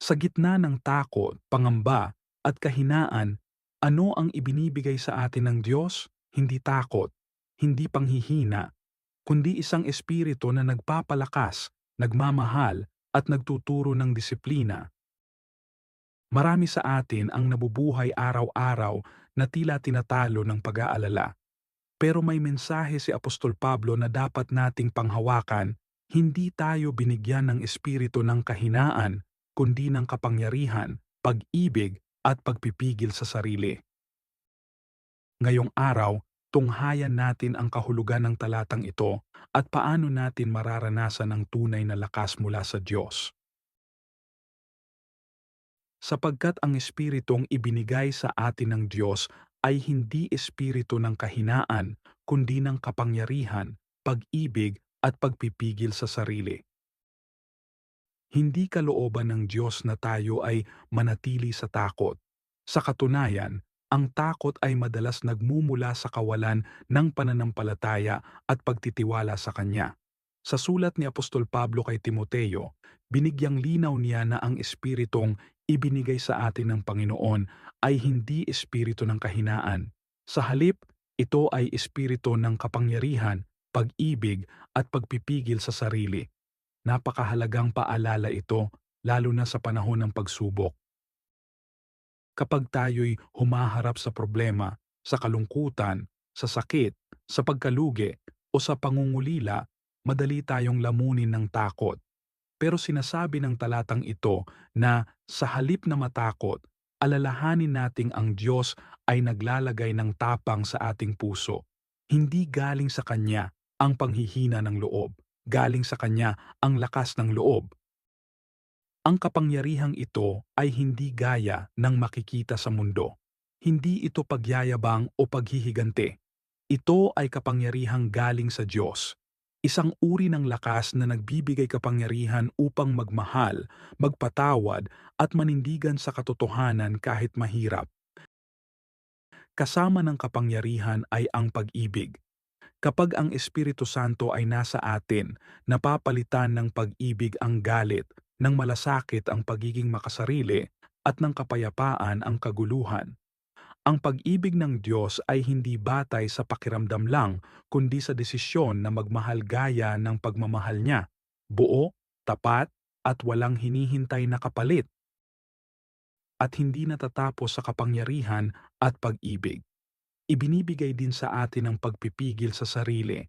Sa gitna ng takot, pangamba, at kahinaan, ano ang ibinibigay sa atin ng Diyos? Hindi takot, hindi panghihina, kundi isang espiritu na nagpapalakas, nagmamahal, at nagtuturo ng disiplina. Marami sa atin ang nabubuhay araw-araw na tila tinatalo ng pag-aalala. Pero may mensahe si Apostol Pablo na dapat nating panghawakan, hindi tayo binigyan ng espiritu ng kahinaan, kundi ng kapangyarihan, pag-ibig, at pagpipigil sa sarili. Ngayong araw, tunghayan natin ang kahulugan ng talatang ito at paano natin mararanasan ang tunay na lakas mula sa Diyos. Sapagkat ang espiritong ibinigay sa atin ng Diyos ay hindi espiritu ng kahinaan, kundi ng kapangyarihan, pag-ibig, at pagpipigil sa sarili. Hindi kalooban ng Diyos na tayo ay manatili sa takot. Sa katunayan, ang takot ay madalas nagmumula sa kawalan ng pananampalataya at pagtitiwala sa Kanya. Sa sulat ni Apostol Pablo kay Timoteo, binigyang linaw niya na ang espiritong ibinigay sa atin ng Panginoon ay hindi espiritu ng kahinaan. Sa halip, ito ay espiritu ng kapangyarihan, pag-ibig at pagpipigil sa sarili. Napakahalagang paalala ito lalo na sa panahon ng pagsubok. Kapag tayo'y humaharap sa problema, sa kalungkutan, sa sakit, sa pagkalugi, o sa pangungulila, madali tayong lamunin ng takot. Pero sinasabi ng talatang ito na sa halip na matakot, alalahanin nating ang Diyos ay naglalagay ng tapang sa ating puso. Hindi galing sa Kanya ang panghihina ng loob, galing sa Kanya ang lakas ng loob. Ang kapangyarihang ito ay hindi gaya ng makikita sa mundo. Hindi ito pagyayabang o paghihigante. Ito ay kapangyarihang galing sa Diyos. Isang uri ng lakas na nagbibigay kapangyarihan upang magmahal, magpatawad at manindigan sa katotohanan kahit mahirap. Kasama ng kapangyarihan ay ang pag-ibig. Kapag ang Espiritu Santo ay nasa atin, napapalitan ng pag-ibig ang galit, ng malasakit ang pagiging makasarili, at ng kapayapaan ang kaguluhan. Ang pag-ibig ng Diyos ay hindi batay sa pakiramdam lang, kundi sa desisyon na magmahal gaya ng pagmamahal niya, buo, tapat, at walang hinihintay na kapalit, at hindi natatapos sa kapangyarihan at pag-ibig. Ibinibigay din sa atin ang pagpipigil sa sarili.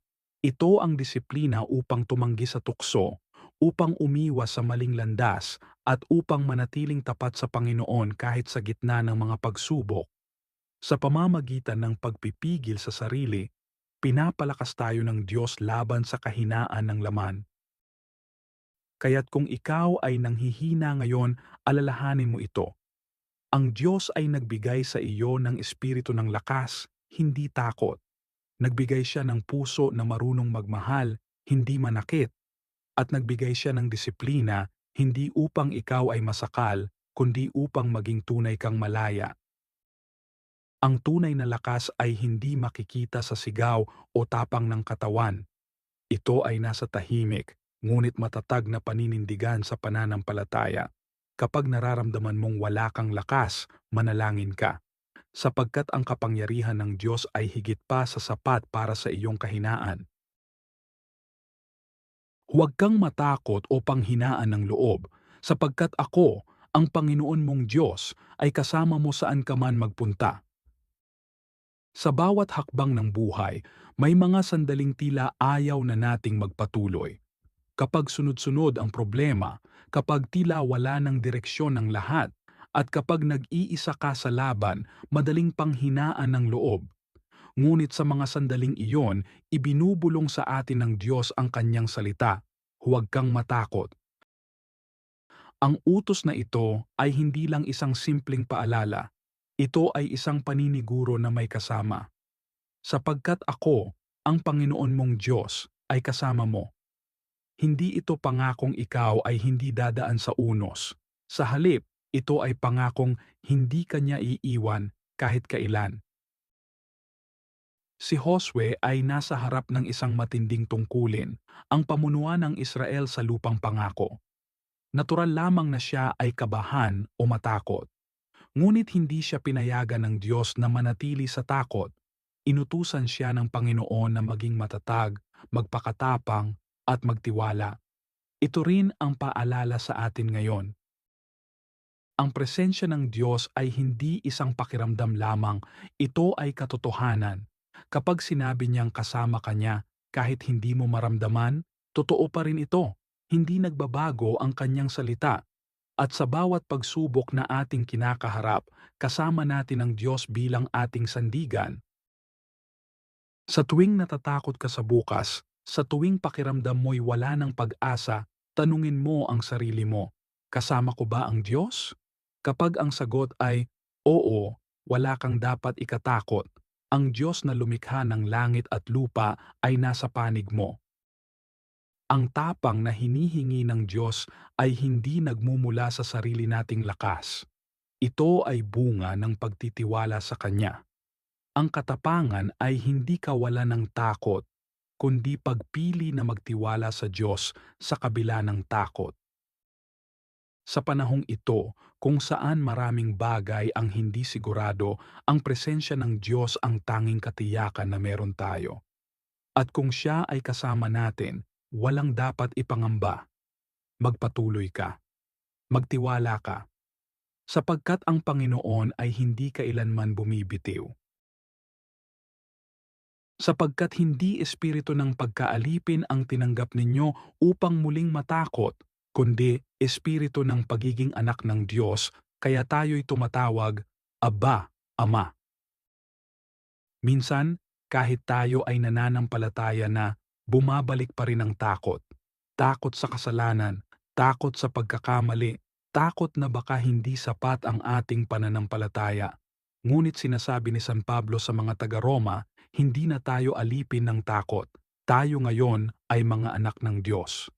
Ito ang disiplina upang tumanggi sa tukso, upang umiwas sa maling landas, at upang manatiling tapat sa Panginoon kahit sa gitna ng mga pagsubok. Sa pamamagitan ng pagpipigil sa sarili, pinapalakas tayo ng Diyos laban sa kahinaan ng laman. Kaya't kung ikaw ay nanghihina ngayon, alalahanin mo ito. Ang Diyos ay nagbigay sa iyo ng espiritu ng lakas, hindi takot. Nagbigay siya ng puso na marunong magmahal, hindi manakit. At nagbigay siya ng disiplina, hindi upang ikaw ay masakal, kundi upang maging tunay kang malaya. Ang tunay na lakas ay hindi makikita sa sigaw o tapang ng katawan. Ito ay nasa tahimik, ngunit matatag na paninindigan sa pananampalataya. Kapag nararamdaman mong wala kang lakas, manalangin ka. Sapagkat ang kapangyarihan ng Diyos ay higit pa sa sapat para sa iyong kahinaan. Huwag kang matakot o panghinaan ng loob, sapagkat ako, ang Panginoon mong Diyos, ay kasama mo saan ka man magpunta. Sa bawat hakbang ng buhay, may mga sandaling tila ayaw na nating magpatuloy. Kapag sunod-sunod ang problema, kapag tila wala ng direksyon ng lahat, at kapag nag-iisa ka sa laban, madaling panghinaan ng loob. Ngunit sa mga sandaling iyon, ibinubulong sa atin ng Diyos ang kanyang salita. Huwag kang matakot. Ang utos na ito ay hindi lang isang simpleng paalala. Ito ay isang paniniguro na may kasama. Sapagkat ako, ang Panginoon mong Diyos, ay kasama mo. Hindi ito pangakong ikaw ay hindi dadaan sa unos. Sa halip, ito ay pangakong hindi kanya iiwan kahit kailan. Si Josue ay nasa harap ng isang matinding tungkulin, ang pamunuan ng Israel sa lupang pangako. Natural lamang na siya ay kabahan o matakot. Ngunit hindi siya pinayagan ng Diyos na manatili sa takot. Inutusan siya ng Panginoon na maging matatag, magpakatapang, at magtiwala. Ito rin ang paalala sa atin ngayon. Ang presensya ng Diyos ay hindi isang pakiramdam lamang, ito ay katotohanan. Kapag sinabi niyang kasama ka niya, kahit hindi mo maramdaman, totoo pa rin ito. Hindi nagbabago ang kanyang salita. At sa bawat pagsubok na ating kinakaharap, kasama natin ang Diyos bilang ating sandigan. Sa tuwing natatakot ka sa bukas, sa tuwing pakiramdam mo'y wala ng pag-asa, tanungin mo ang sarili mo, kasama ko ba ang Diyos? Kapag ang sagot ay, oo, wala kang dapat ikatakot, ang Diyos na lumikha ng langit at lupa ay nasa panig mo. Ang tapang na hinihingi ng Diyos ay hindi nagmumula sa sarili nating lakas. Ito ay bunga ng pagtitiwala sa Kanya. Ang katapangan ay hindi kawalan ng takot, kundi pagpili na magtiwala sa Diyos sa kabila ng takot. Sa panahong ito, kung saan maraming bagay ang hindi sigurado, ang presensya ng Diyos ang tanging katiyakan na meron tayo. At kung Siya ay kasama natin, walang dapat ipangamba. Magpatuloy ka. Magtiwala ka. Sapagkat ang Panginoon ay hindi kailanman bumibitiw. Sapagkat hindi espiritu ng pagkaalipin ang tinanggap ninyo upang muling matakot, kundi espiritu ng pagiging anak ng Diyos, kaya tayo'y tumatawag, Aba, Ama. Minsan, kahit tayo ay nananampalataya na, bumabalik pa rin ang takot. Takot sa kasalanan, takot sa pagkakamali, takot na baka hindi sapat ang ating pananampalataya. Ngunit sinasabi ni San Pablo sa mga taga-Roma, hindi na tayo alipin ng takot. Tayo ngayon ay mga anak ng Diyos.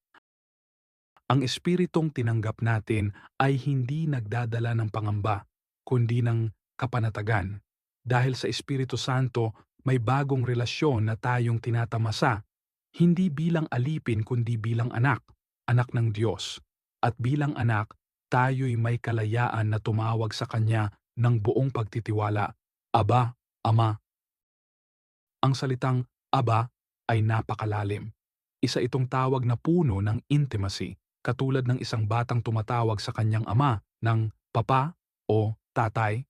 Ang espiritong tinanggap natin ay hindi nagdadala ng pangamba, kundi ng kapanatagan. Dahil sa Espiritu Santo, may bagong relasyon na tayong tinatamasa, hindi bilang alipin kundi bilang anak, anak ng Diyos. At bilang anak, tayo'y may kalayaan na tumawag sa Kanya ng buong pagtitiwala, Aba, Ama. Ang salitang Aba ay napakalalim. Isa itong tawag na puno ng intimacy, katulad ng isang batang tumatawag sa kanyang ama ng papa o tatay.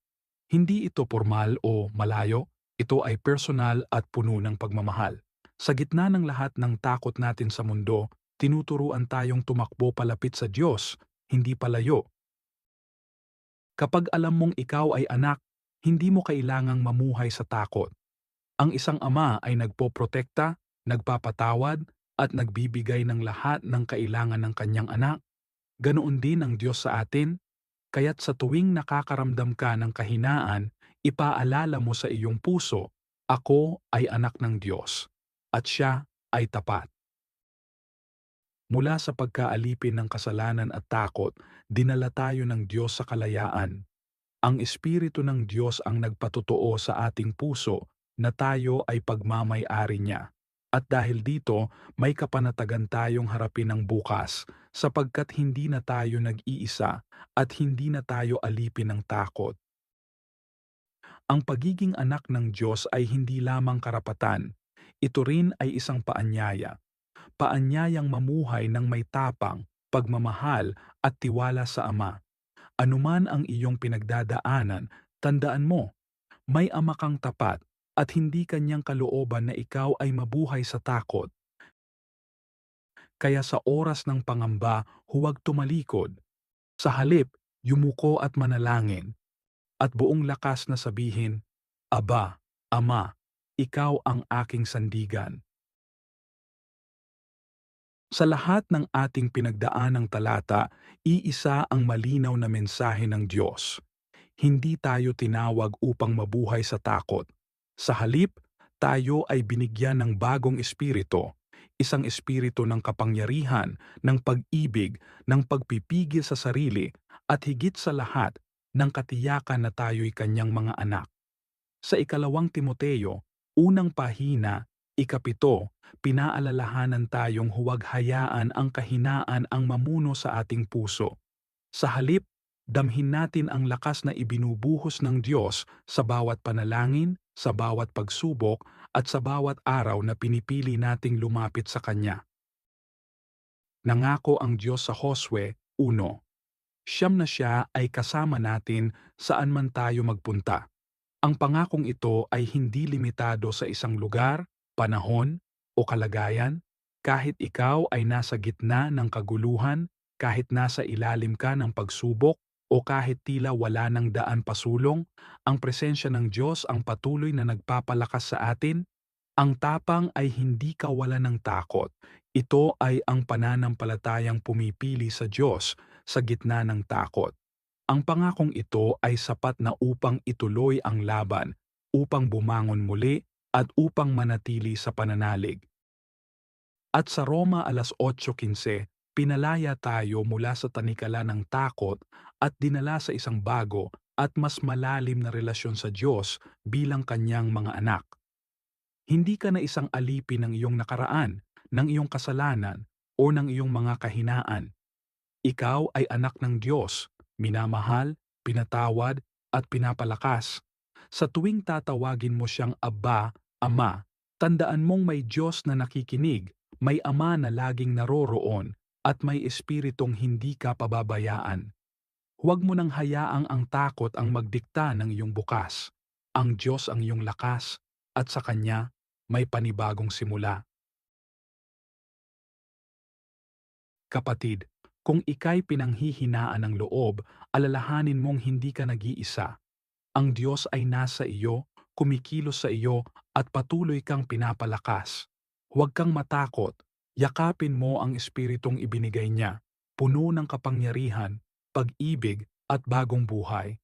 Hindi ito formal o malayo, ito ay personal at puno ng pagmamahal. Sa gitna ng lahat ng takot natin sa mundo, tinuturuan tayong tumakbo palapit sa Diyos, hindi palayo. Kapag alam mong ikaw ay anak, hindi mo kailangang mamuhay sa takot. Ang isang ama ay nagpoprotekta, nagpapatawad, at nagbibigay ng lahat ng kailangan ng kanyang anak. Ganoon din ang Diyos sa atin, kaya't sa tuwing nakakaramdam ka ng kahinaan, ipaalala mo sa iyong puso, ako ay anak ng Diyos, at siya ay tapat. Mula sa pagkaalipin ng kasalanan at takot, dinala tayo ng Diyos sa kalayaan. Ang Espiritu ng Diyos ang nagpatotoo sa ating puso na tayo ay pagmamay-ari niya. At dahil dito, may kapanatagan tayong harapin ang bukas, sapagkat hindi na tayo nag-iisa at hindi na tayo alipin ng takot. Ang pagiging anak ng Diyos ay hindi lamang karapatan, ito rin ay isang paanyaya. Paanyayang mamuhay ng may tapang, pagmamahal at tiwala sa Ama. Anuman ang iyong pinagdadaanan, tandaan mo, may Ama kang tapat at hindi kanyang kalooban na ikaw ay mabuhay sa takot. Kaya sa oras ng pangamba, huwag tumalikod. Sa halip, yumuko at manalangin. At buong lakas na sabihin, Aba, Ama, ikaw ang aking sandigan. Sa lahat ng ating pinagdaanang talata, iisa ang malinaw na mensahe ng Diyos. Hindi tayo tinawag upang mabuhay sa takot. Sa halip, tayo ay binigyan ng bagong espiritu, isang espiritu ng kapangyarihan, ng pag-ibig, ng pagpipigil sa sarili, at higit sa lahat, ng katiyakan na tayo'y kanyang mga anak. Sa ikalawang Timoteo, unang pahina, Ikapito, pinaalalahanan tayong huwag hayaan ang kahinaan ang mamuno sa ating puso. Sa halip, damhin natin ang lakas na ibinubuhos ng Diyos sa bawat panalangin, sa bawat pagsubok, at sa bawat araw na pinipili nating lumapit sa Kanya. Nangako ang Diyos sa Josue 1. Siyam na siya ay kasama natin saan man tayo magpunta. Ang pangakong ito ay hindi limitado sa isang lugar, panahon, o kalagayan. Kahit ikaw ay nasa gitna ng kaguluhan, kahit nasa ilalim ka ng pagsubok, o kahit tila wala ng daan pasulong, ang presensya ng Diyos ang patuloy na nagpapalakas sa atin. Ang tapang ay hindi kawalan ng takot. Ito ay ang pananampalatayang pumipili sa Diyos sa gitna ng takot. Ang pangakong ito ay sapat na upang ituloy ang laban, upang bumangon muli, at upang manatili sa pananalig. At sa Roma 8:15, pinalaya tayo mula sa tanikala ng takot at dinala sa isang bago at mas malalim na relasyon sa Diyos bilang kanyang mga anak. Hindi ka na isang alipin ng iyong nakaraan, ng iyong kasalanan, o ng iyong mga kahinaan. Ikaw ay anak ng Diyos, minamahal, pinatawad, at pinapalakas. Sa tuwing tatawagin mo siyang Aba, Ama, tandaan mong may Diyos na nakikinig, may Ama na laging naroroon, at may Espiritong hindi ka pababayaan. Huwag mo nang hayaang ang takot ang magdikta ng iyong bukas. Ang Diyos ang iyong lakas, at sa Kanya may panibagong simula. Kapatid, kung ika'y pinanghihinaan ng loob, alalahanin mong hindi ka nag-iisa. Ang Diyos ay nasa iyo, kumikilos sa iyo, at patuloy kang pinapalakas. Huwag kang matakot, yakapin mo ang espiritong ibinigay niya, puno ng kapangyarihan, pag-ibig, at bagong buhay.